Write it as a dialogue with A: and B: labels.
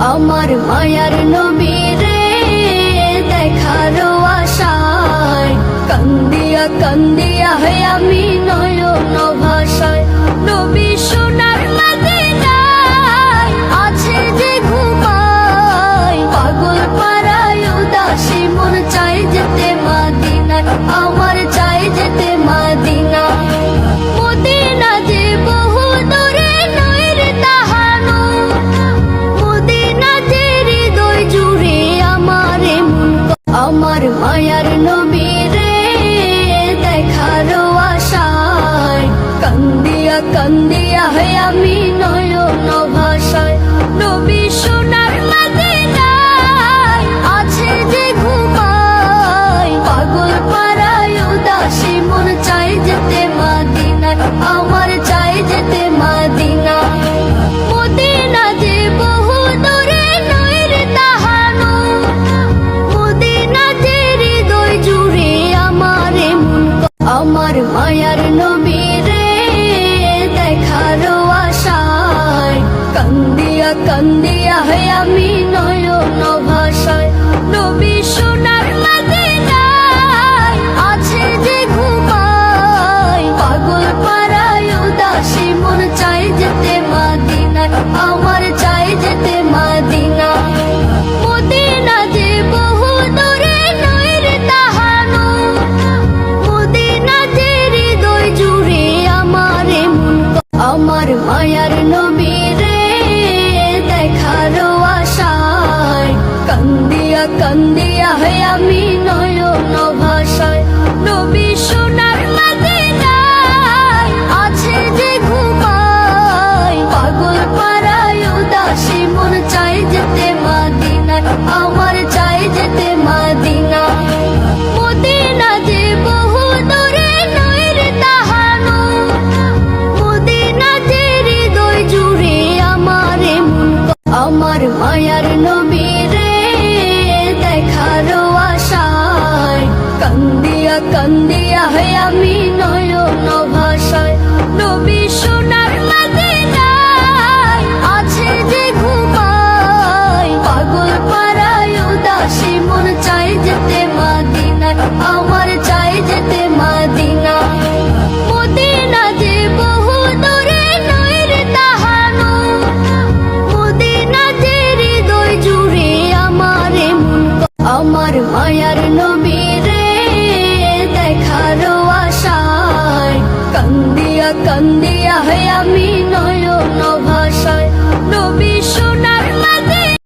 A: আমার মায়ার নবী রে দেখার আশায় কান্দিয়া কান্দিয়া হয় আমি নয়ন ভাষায়। নবী সোনার মদিনায় আছে যে ঘুমায়, পাগল পাড়ায় উদাসী মন চাই যেতে মদিনায়, আমার চাই যেতে মদিনা। মদিনা যে বহু দূরে নয় রে তাহানো, মদিনা যে হৃদয় জুড়ে আমার মন। আমার মায়ার নবী রে দেখার আশায় কান্দিয়া কান্দিয়া হয় আমি নয়ন ভাষায়। নবী সোনার মদিনায় আছে যে ঘুমায়, পাগল পাড়ায় উদাসী মন চাই যেতে মদিনায়, আমার চাই যেতে মদিনা। মদিনা যে বহু দূরে নয় রে তাহানো, মদিনা যে হৃদয় জুড়ে আমার মন। আমার মায়ার নবী রে দেখার আশায় কান্দিয়া কান্দিয়া হয় আমি নয়ন ভাষায়। নবী সোনার মদিনায় আছে যে ঘুমায়, পাগল পাড়ায় উদাসী মন চাই যেতে মদিনায়, আমার চাই যেতে মদিনা। মদিনা যে বহু দূরে নয় রে তাহানো, মদিনা যে হৃদয় জুড়ে আমার মন। আমার মায়ার নবী রে দেখার আশায় কান্দিয়া কান্দিয়া হয় আমি নয়ন ভাষায়। নবী সোনার মদিনায় আছে যে ঘুমায়, পাগল পাড়ায় উদাসী মন চাই যেতে মদিনায়, আমার চাই যেতে মদিনা। মদিনা যে বহু দূরে নয় রে তাহানো, মদিনা যে হৃদয় জুড়ে আমার মন। আমার মায়ার নবী